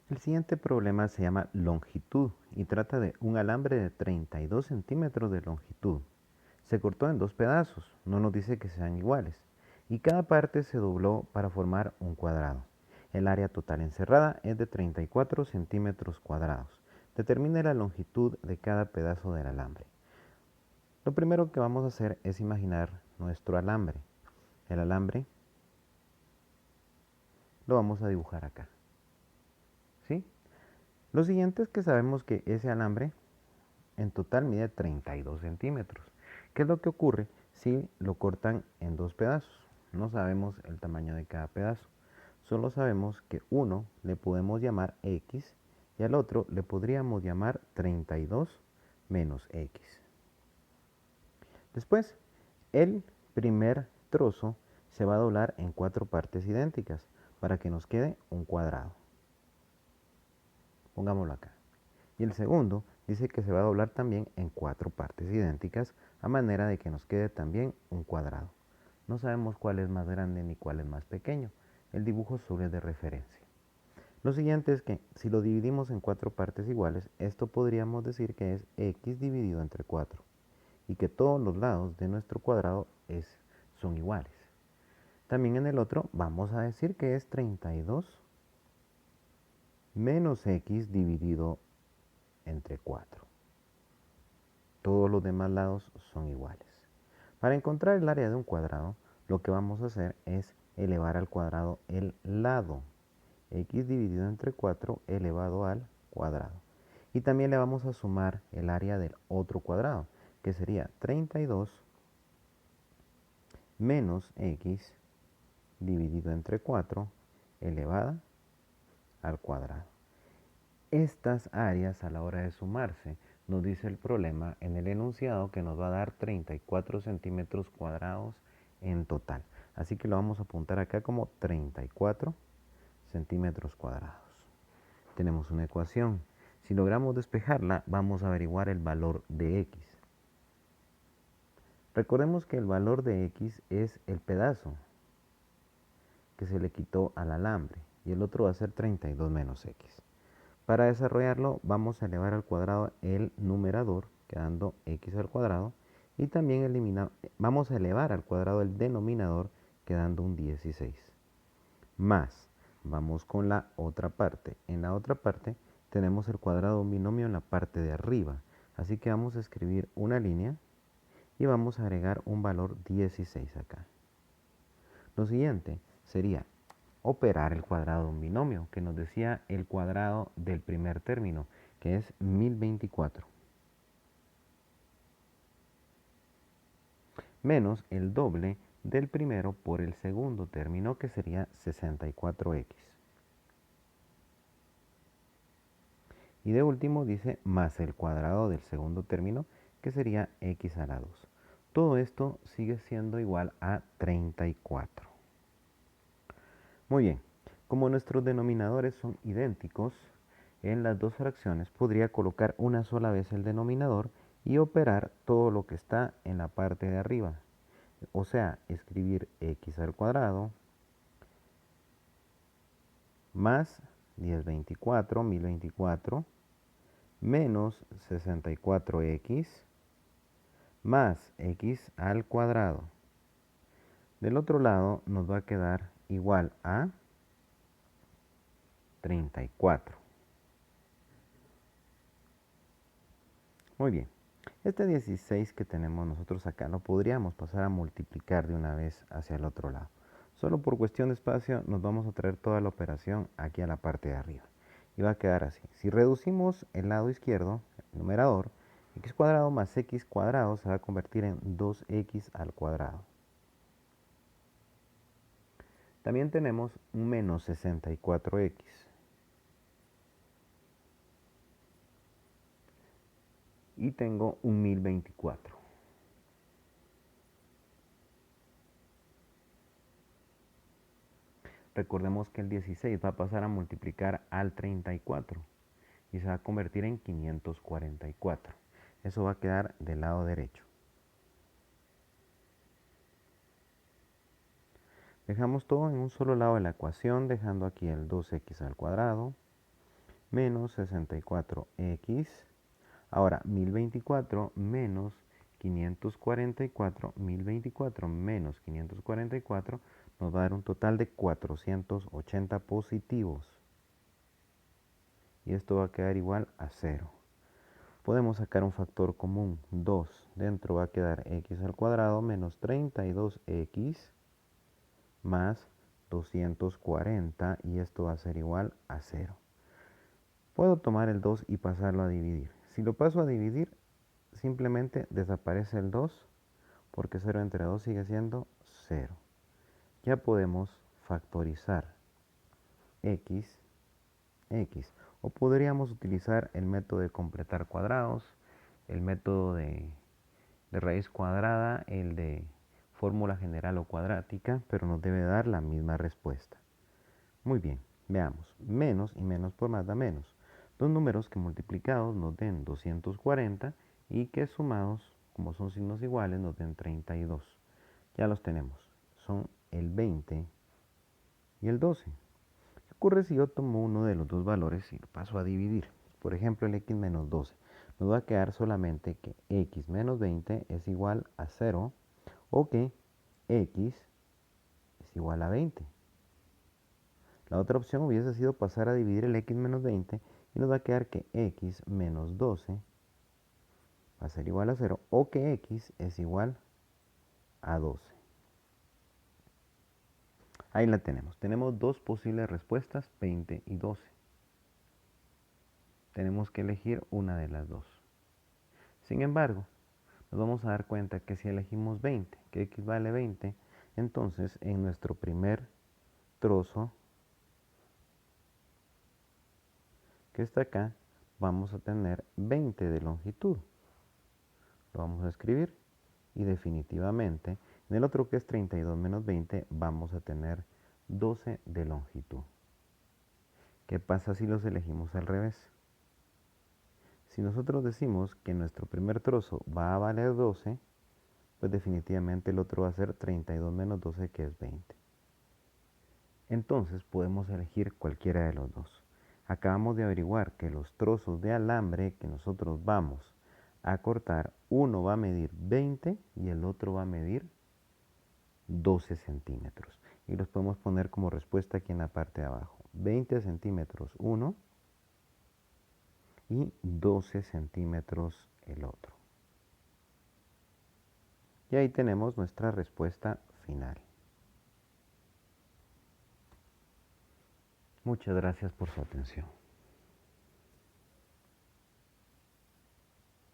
El siguiente problema se llama longitud y trata de un alambre de 32 centímetros de longitud. Se cortó en dos pedazos, no nos dice que sean iguales, y cada parte se dobló para formar un cuadrado. El área total encerrada es de 34 centímetros cuadrados. Determine la longitud de cada pedazo del alambre. Lo primero que vamos a hacer es imaginar nuestro alambre. El alambre lo vamos a dibujar acá. ¿Sí? Lo siguiente es que sabemos que ese alambre en total mide 32 centímetros. ¿Qué es lo que ocurre si lo cortan en dos pedazos? No sabemos el tamaño de cada pedazo. Solo sabemos que uno le podemos llamar X y al otro le podríamos llamar 32 menos X. Después, el primer trozo se va a doblar en cuatro partes idénticas para que nos quede un cuadrado. Pongámoslo acá. Y el segundo dice que se va a doblar también en cuatro partes idénticas a manera de que nos quede también un cuadrado. No sabemos cuál es más grande ni cuál es más pequeño. El dibujo solo es de referencia. Lo siguiente es que si lo dividimos en cuatro partes iguales, esto podríamos decir que es x dividido entre 4 y que todos los lados de nuestro cuadrado son iguales. También en el otro vamos a decir que es 32 menos x dividido entre 4. Todos los demás lados son iguales. Para encontrar el área de un cuadrado, lo que vamos a hacer es elevar al cuadrado el lado. X dividido entre 4 elevado al cuadrado. Y también le vamos a sumar el área del otro cuadrado, que sería 32 menos x dividido entre 4 elevada al cuadrado. Estas áreas a la hora de sumarse nos dice el problema en el enunciado que nos va a dar 34 centímetros cuadrados en total. Así que lo vamos a apuntar acá como 34 centímetros cuadrados. Tenemos una ecuación. Si logramos despejarla, vamos a averiguar el valor de x. Recordemos que el valor de x es el pedazo que se le quitó al alambre y el otro va a ser 32 menos x. Para desarrollarlo vamos a elevar al cuadrado el numerador, quedando x al cuadrado, y también vamos a elevar al cuadrado el denominador, quedando un 16. Más, vamos con la otra parte. En la otra parte tenemos el cuadrado de un binomio en la parte de arriba, así que vamos a escribir una línea y vamos a agregar un valor 16 acá. Lo siguiente sería operar el cuadrado de un binomio, que nos decía el cuadrado del primer término, que es 1024, menos el doble del primero por el segundo término, que sería 64x. Y de último dice más el cuadrado del segundo término, que sería x a la 2. Todo esto sigue siendo igual a 34. Muy bien, como nuestros denominadores son idénticos, en las dos fracciones podría colocar una sola vez el denominador y operar todo lo que está en la parte de arriba. O sea, escribir x al cuadrado más 1024 menos 64x más x al cuadrado. Del otro lado nos va a quedar igual a 34. Muy bien. Este 16 que tenemos nosotros acá lo podríamos pasar a multiplicar de una vez hacia el otro lado. Solo por cuestión de espacio nos vamos a traer toda la operación aquí a la parte de arriba. Y va a quedar así. Si reducimos el lado izquierdo, el numerador, x cuadrado más x cuadrado se va a convertir en 2x al cuadrado. También tenemos un menos 64x. Y tengo un 1024. Recordemos que el 16 va a pasar a multiplicar al 34 y se va a convertir en 544. Eso va a quedar del lado derecho. Dejamos todo en un solo lado de la ecuación, dejando aquí el 2x al cuadrado menos 64x. Ahora, 1024 menos 544, 1024 menos 544 nos va a dar un total de 480 positivos. Y esto va a quedar igual a 0. Podemos sacar un factor común, 2. Dentro va a quedar x al cuadrado menos 32x más 240 y esto va a ser igual a 0. Puedo tomar el 2 y pasarlo a dividir. Si lo paso a dividir, simplemente desaparece el 2 porque 0 entre 2 sigue siendo 0. Ya podemos factorizar x. O podríamos utilizar el método de completar cuadrados, el método de raíz cuadrada, el de fórmula general o cuadrática, pero nos debe dar la misma respuesta. Muy bien, veamos. Menos y menos por más da menos. Dos números que multiplicados nos den 240 y que sumados, como son signos iguales, nos den 32. Ya los tenemos. Son el 20 y el 12. ¿Qué ocurre si yo tomo uno de los dos valores y lo paso a dividir? Por ejemplo, el x menos 12. Nos va a quedar solamente que x menos 20 es igual a 0 o que x es igual a 20. La otra opción hubiese sido pasar a dividir el x menos 20 y nos va a quedar que x menos 12 va a ser igual a 0 o que x es igual a 12. Ahí la tenemos. Tenemos dos posibles respuestas, 20 y 12. Tenemos que elegir una de las dos. Sin embargo, nos vamos a dar cuenta que si elegimos 20, que x vale 20, entonces en nuestro primer trozo que está acá, vamos a tener 20 de longitud. Lo vamos a escribir y definitivamente en el otro, que es 32 menos 20, vamos a tener 12 de longitud. ¿Qué pasa si los elegimos al revés? Si nosotros decimos que nuestro primer trozo va a valer 12, pues definitivamente el otro va a ser 32 menos 12, que es 20. Entonces podemos elegir cualquiera de los dos. Acabamos de averiguar que los trozos de alambre que nosotros vamos a cortar, uno va a medir 20 y el otro va a medir 12 centímetros. Y los podemos poner como respuesta aquí en la parte de abajo. 20 centímetros uno y 12 centímetros el otro. Y ahí tenemos nuestra respuesta final. Muchas gracias por su atención.